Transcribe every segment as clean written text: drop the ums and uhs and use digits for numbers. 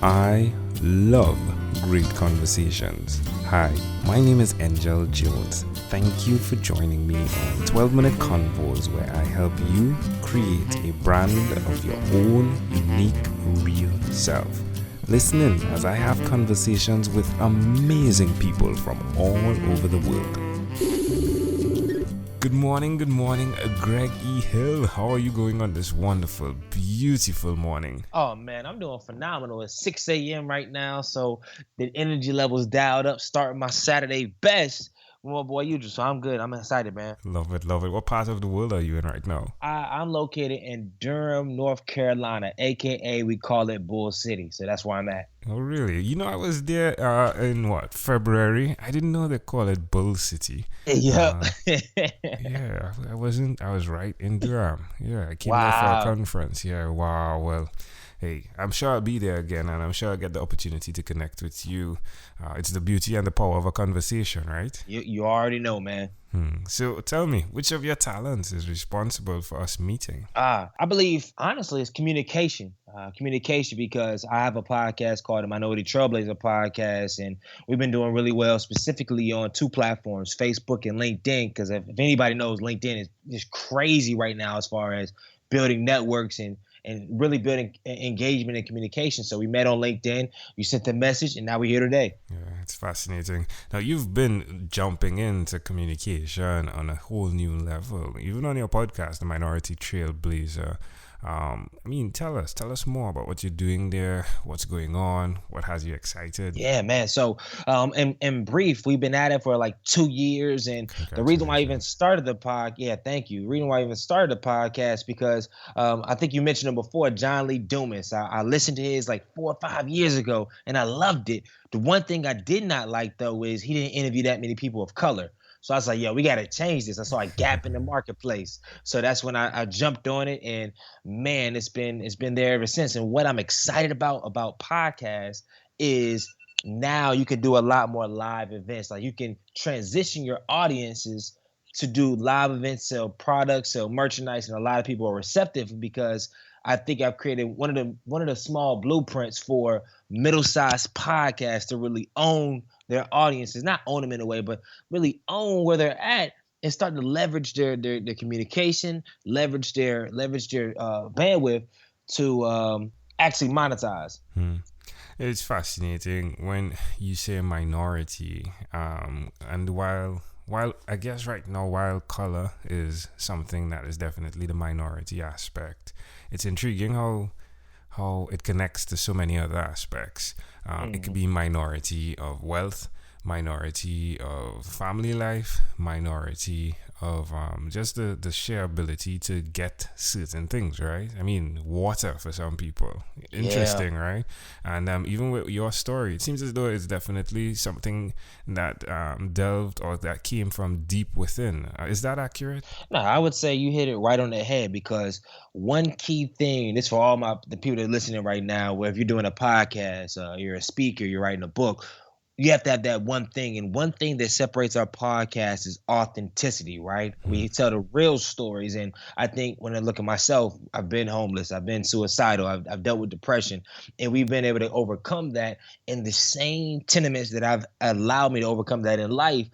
I love great conversations. Hi, my name is Angel Jones. Thank you for joining me on 12-minute convos where I help you create a brand of your own unique, real self. Listen in as I have conversations with amazing people from all over the world. Good morning, Greg E. Hill. How are you going on this wonderful, beautiful morning? Oh man, I'm doing phenomenal. It's 6 a.m. right now, so the energy level's dialed up, starting my Saturday best. Well, boy, you just so I'm good. I'm excited, man. Love it, love it. What part of the world are you in right now? I'm located in Durham, North Carolina, aka we call it Bull City. So that's where I'm at. Oh, really? You know, I was there in February? I didn't know they call it Bull City. Yep. Yeah, I wasn't. I was right in Durham. Yeah, I came there for a Wow. conference. Yeah, wow. Well, hey, I'm sure I'll be there again, and I'm sure I'll get the opportunity to connect with you. It's the beauty and the power of a conversation, right? You already know, man. So tell me, which of your talents is responsible for us meeting? I believe honestly it's communication. Communication because I have a podcast called the Minority Trailblazer podcast, and we've been doing really well specifically on two platforms, Facebook and LinkedIn. Because if anybody knows, LinkedIn is just crazy right now as far as building networks and really building engagement and communication. So we met on LinkedIn. You sent the message, and now we're here today. Yeah, it's fascinating. Now, you've been jumping into communication on a whole new level, even on your podcast, The Minority Trailblazer. Tell us more about what you're doing there, what's going on, what has you excited. Yeah, man. So, in brief, we've been at it for like 2 years, and the reason why I even Congratulations. started the pod, yeah, thank you. The reason why I even started the podcast because I think you mentioned him before, John Lee Dumas. I listened to his like 4 or 5 years ago, and I loved it. The one thing I did not like though is he didn't interview that many people of color. So I was like, yo, we got to change this. I saw a gap in the marketplace. So that's when I jumped on it, and man, it's been there ever since. And what I'm excited about podcasts is now you can do a lot more live events. Like you can transition your audiences to do live events, sell products, sell merchandise, and a lot of people are receptive because I think I've created one of the small blueprints for middle-sized podcasts to really own their audiences, not own them in a way, but really own where they're at and start to leverage their communication, leverage their bandwidth to actually monetize. Hmm. It's fascinating when you say minority, and while I guess right now, while color is something that is definitely the minority aspect, it's intriguing how it connects to so many other aspects. It could Mhm. be minority of wealth, minority of family life, minority of just the sheer ability to get certain things, right? I mean, water for some people. Yeah. Interesting, right? And even with your story, it seems as though it's definitely something that delved or that came from deep within. Is that accurate? No, I would say you hit it right on the head because one key thing, this for all the people that are listening right now, where if you're doing a podcast, you're a speaker, you're writing a book, you have to have that one thing. And one thing that separates our podcast is authenticity, right? Hmm. We tell the real stories. And I think when I look at myself, I've been homeless, I've been suicidal, I've dealt with depression, and we've been able to overcome that. And the same tenements that I've allowed me to overcome that in life,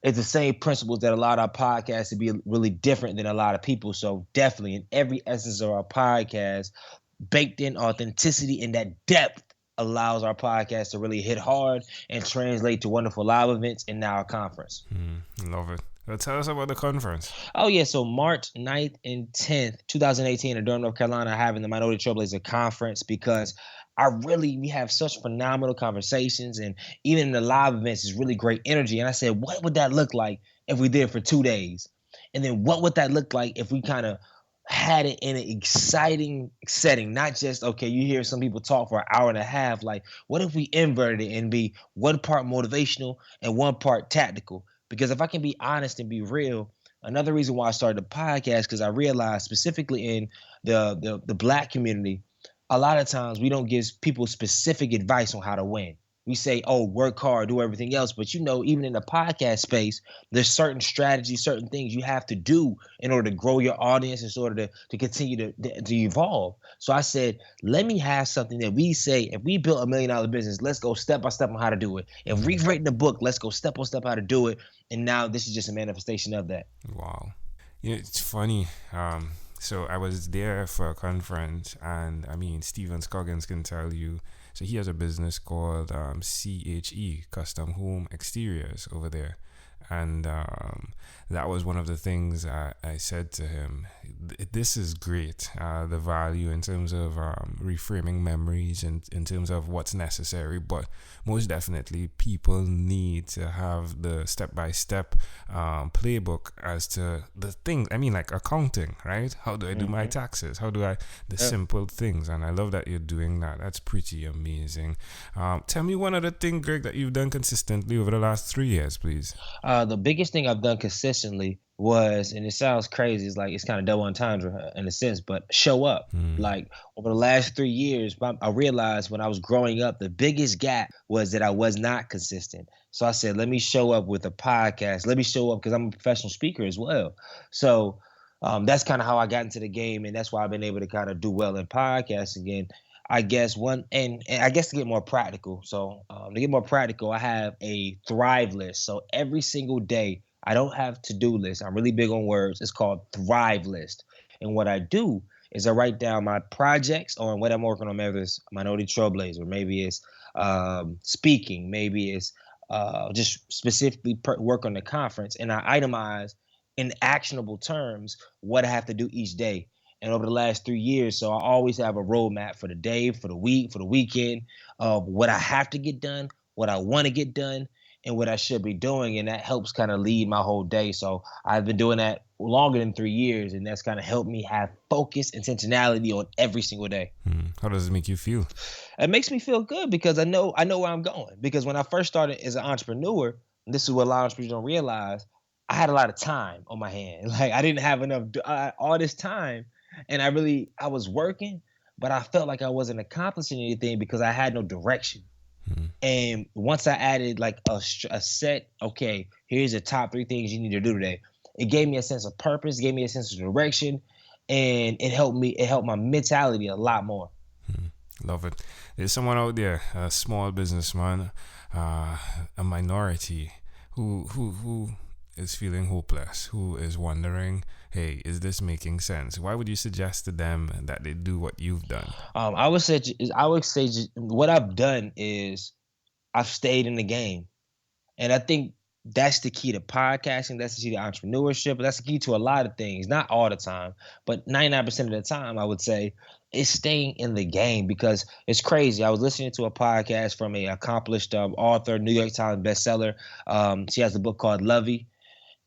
it's the same principles that allowed our podcast to be really different than a lot of people. So definitely in every essence of our podcast, baked in authenticity and that depth allows our podcast to really hit hard and translate to wonderful live events and now a conference. Love it. Well, tell us about the conference. Oh yeah, so March 9th and 10th, 2018 in Durham, North Carolina, having the Minority Trailblazer conference because we have such phenomenal conversations, and even in the live events is really great energy. And I said, what would that look like if we did it for 2 days? And then what would that look like if we kind of had it in an exciting setting, not just okay, you hear some people talk for an hour and a half. Like, what if we inverted it and be one part motivational and one part tactical? Because if I can be honest and be real, another reason why I started the podcast because I realized specifically in the black community, a lot of times we don't give people specific advice on how to win. we say, oh, work hard, do everything else. But even in the podcast space, there's certain strategies, certain things you have to do in order to grow your audience, in order to continue to evolve. So I said, let me have something that we say, if we built $1 million business, let's go step by step on how to do it. If we've written a book, let's go step by step how to do it. And now this is just a manifestation of that. Wow. It's funny. So I was there for a conference, and I mean, Steven Scoggins can tell you. So he has a business called CHE, Custom Home Exteriors, over there. And that was one of the things I said to him. This is great. The value in terms of reframing memories and in terms of what's necessary. But most definitely, people need to have the step-by-step playbook as to the things. I mean, like accounting, right? How do I do my taxes? How do I... The simple things. And I love that you're doing that. That's pretty amazing. Tell me one other thing, Greg, that you've done consistently over the last 3 years, please. The biggest thing I've done consistently was, and it sounds crazy, it's kind of double entendre in a sense, but show up. Like over the last 3 years, I realized when I was growing up, the biggest gap was that I was not consistent. So I said, let me show up with a podcast. Let me show up because I'm a professional speaker as well. So that's kind of how I got into the game, and that's why I've been able to kind of do well in podcasts again. I guess and I guess to get more practical. So to get more practical, I have a Thrive list. So every single day, I don't have to-do lists. I'm really big on words. It's called Thrive list. And what I do is I write down my projects on what I'm working on. Maybe it's Minority Trailblazer. Maybe it's speaking. Maybe it's just specifically work on the conference. And I itemize in actionable terms what I have to do each day. And over the last 3 years, so I always have a roadmap for the day, for the week, for the weekend of what I have to get done, what I want to get done, and what I should be doing. And that helps kind of lead my whole day. So I've been doing that longer than 3 years, and that's kind of helped me have focus, intentionality on every single day. How does it make you feel? It makes me feel good because I know where I'm going. Because when I first started as an entrepreneur, and this is what a lot of entrepreneurs don't realize, I had a lot of time on my hand. Like I didn't have enough all this time. And I was working, but I felt like I wasn't accomplishing anything because I had no direction. And once I added like a set, okay, here's the top 3 things you need to do today. It gave me a sense of purpose, gave me a sense of direction, and it helped my mentality a lot more. Love it. There's someone out there, a small businessman, a minority who is feeling hopeless, who is wondering, hey, is this making sense? Why would you suggest to them that they do what you've done? I would say what I've done is I've stayed in the game. And I think that's the key to podcasting. That's the key to entrepreneurship. That's the key to a lot of things. Not all the time, but 99% of the time, I would say, is staying in the game because it's crazy. I was listening to a podcast from an accomplished author, New York Times bestseller. She has a book called Lovey.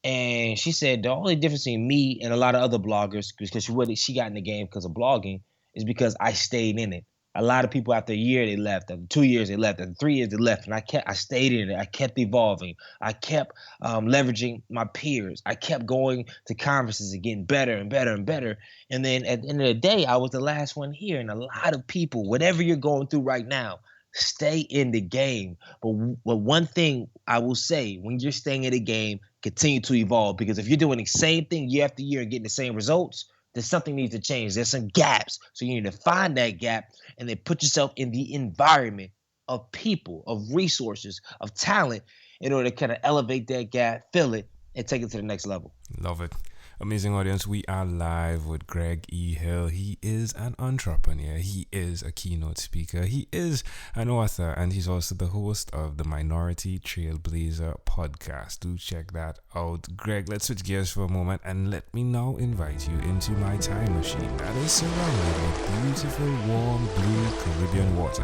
And she said the only difference between me and a lot of other bloggers, because she got in the game because of blogging, is because I stayed in it. A lot of people after a year they left, after 2 years they left, after 3 years they left, and I stayed in it. I kept evolving. I kept leveraging my peers. I kept going to conferences and getting better and better and better. And then at the end of the day, I was the last one here. And a lot of people, whatever you're going through right now, stay in the game. But one thing I will say, when you're staying in the game, continue to evolve. Because if you're doing the same thing year after year and getting the same results, then something needs to change. There's some gaps. So you need to find that gap and then put yourself in the environment of people, of resources, of talent in order to kind of elevate that gap, fill it, and take it to the next level. Love it. Amazing audience, we are live with Greg E. Hill. He is an entrepreneur. He is a keynote speaker. He is an author, and he's also the host of the Minority Trailblazer podcast. Do check that out. Greg, let's switch gears for a moment, and let me now invite you into my time machine that is surrounded with beautiful, warm, blue Caribbean water.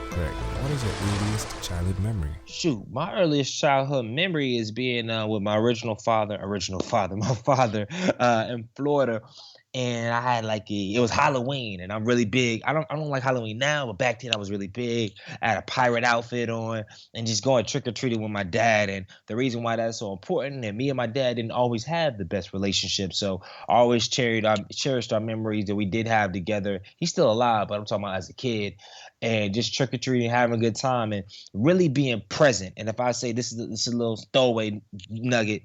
Greg, what is your earliest childhood memory? Shoot, my earliest childhood memory is being with my father in Florida. and I had it was Halloween, and I'm really big. I don't like Halloween now, but back then I was really big. I had a pirate outfit on, and just going trick or treating with my dad. And the reason why that's so important, and me and my dad didn't always have the best relationship, so I always cherished our memories that we did have together. He's still alive, but I'm talking about as a kid, and just trick or treating, having a good time, and really being present. And if I say this is a little throwaway nugget,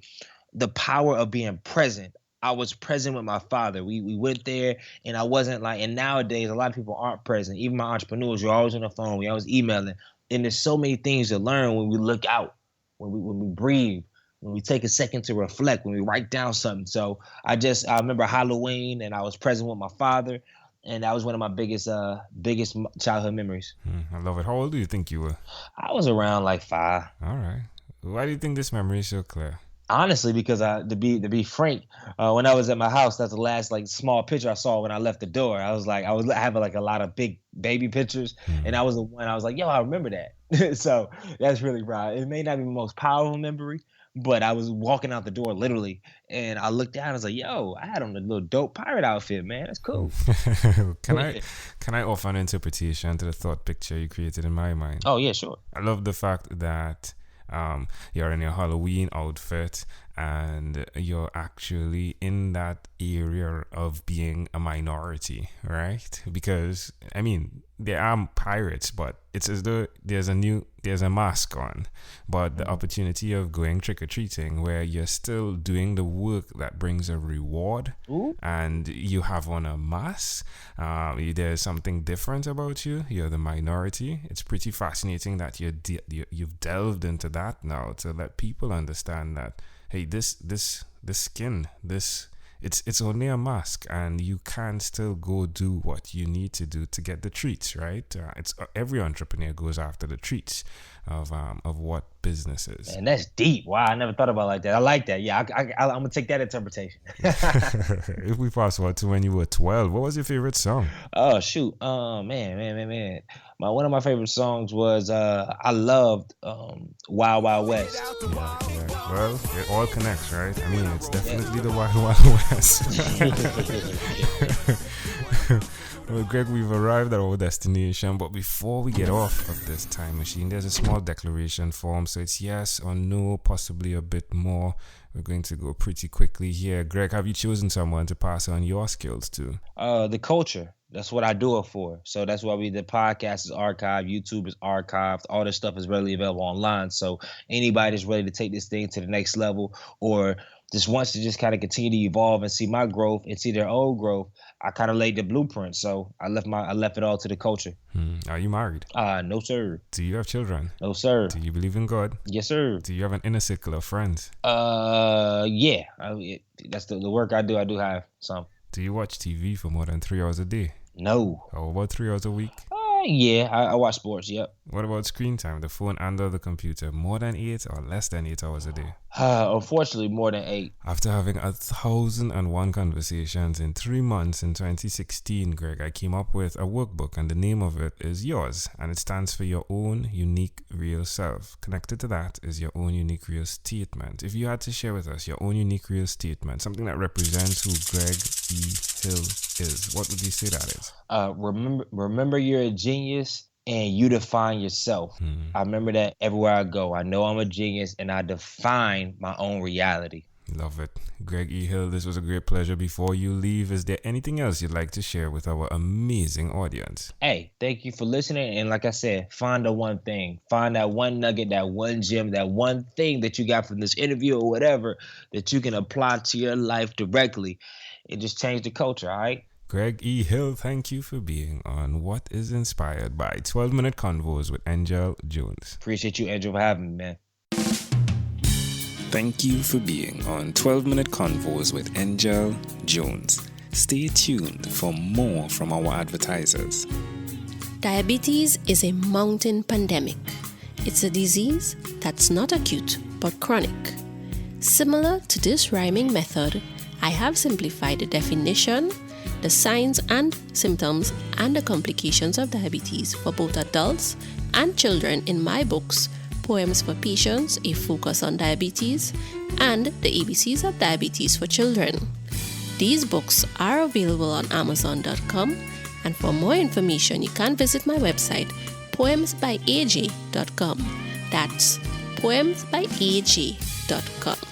the power of being present. I was present with my father. We went there, and I wasn't and nowadays a lot of people aren't present. Even my entrepreneurs, you're always on the phone. We always emailing. And there's so many things to learn when we look out, when we breathe, when we take a second to reflect, when we write down something. So I remember Halloween, and I was present with my father, and that was one of my biggest childhood memories. I love it. How old do you think you were? I was around 5. All right. Why do you think this memory is so clear? Honestly, because to be frank, when I was at my house, that's the last small picture I saw when I left the door. I was having a lot of big baby pictures, and that was the one I was yo, I remember that. So that's really right. It may not be the most powerful memory, but I was walking out the door literally, and I looked down. I was yo, I had on a little dope pirate outfit, man. That's cool. Can I offer an interpretation to the thought picture you created in my mind? Oh yeah, sure. I love the fact that you're in your Halloween outfit, and you're actually in that area of being a minority, right? Because there are pirates, but it's as though there's a mask on. But the opportunity of going trick-or-treating, where you're still doing the work that brings a reward, and you have on a mask, there's something different about you. You're the minority. It's pretty fascinating that you've delved into that now to let people understand that, hey, this skin, it's only a mask, and you can still go do what you need to do to get the treats, right? It's every entrepreneur goes after the treats of what business is. And that's deep. Wow, I never thought about it like that. I like that. Yeah, I'm gonna take that interpretation. If we fast forward to when you were 12, what was your favorite song? Oh shoot, man. One of my favorite songs was I loved Wild Wild West. Yeah. Well, it all connects, right? It's definitely the Wild Wild West. Well, Greg, we've arrived at our destination, but before we get off of this time machine, there's a small declaration form. So it's yes or no, possibly a bit more. We're going to go pretty quickly here. Greg, have you chosen someone to pass on your skills to? The culture. That's what I do it for. So that's why the podcast is archived, YouTube is archived, all this stuff is readily available online. So anybody that's ready to take this thing to the next level, or just wants to just kind of continue to evolve and see my growth and see their own growth, I kind of laid the blueprint. So I left it all to the culture. Are you married? No, sir. Do you have children? No, sir. Do you believe in God? Yes, sir. Do you have an inner circle of friends? Yeah. That's the work I do. I do have some. Do you watch TV for more than 3 hours a day? No. Or about 3 hours a week? Yeah, I watch sports, yep. What about screen time, the phone and the computer? More than 8 or less than 8 hours a day? Unfortunately, more than 8. After having 1,001 conversations in 3 months in 2016, Greg, I came up with a workbook, and the name of it is yours, and it stands for your own unique real self. Connected to that is your own unique real statement. If you had to share with us your own unique real statement, something that represents who Greg E. Hill is, what would you say that is? Remember you're a genius and you define yourself. I remember that everywhere I go. I know I'm a genius and I define my own reality. Love it. Greg E. Hill, this was a great pleasure. Before you leave, is there anything else you'd like to share with our amazing audience? Hey, thank you for listening. And like I said, find the one thing. Find that one nugget, that one gem, that one thing that you got from this interview or whatever that you can apply to your life directly. It just changed the culture, all right? Greg E. Hill, thank you for being on What is Inspired by 12-Minute Convos with Angel Jones. Appreciate you, Angel, for having me, man. Thank you for being on 12-Minute Convos with Angel Jones. Stay tuned for more from our advertisers. Diabetes is a mountain pandemic. It's a disease that's not acute but chronic. Similar to this rhyming method, I have simplified the definition, the signs and symptoms, and the complications of diabetes for both adults and children in my books, Poems for Patients, A Focus on Diabetes, and The ABCs of Diabetes for Children. These books are available on Amazon.com, and for more information, you can visit my website, poemsbyaj.com. That's poemsbyaj.com.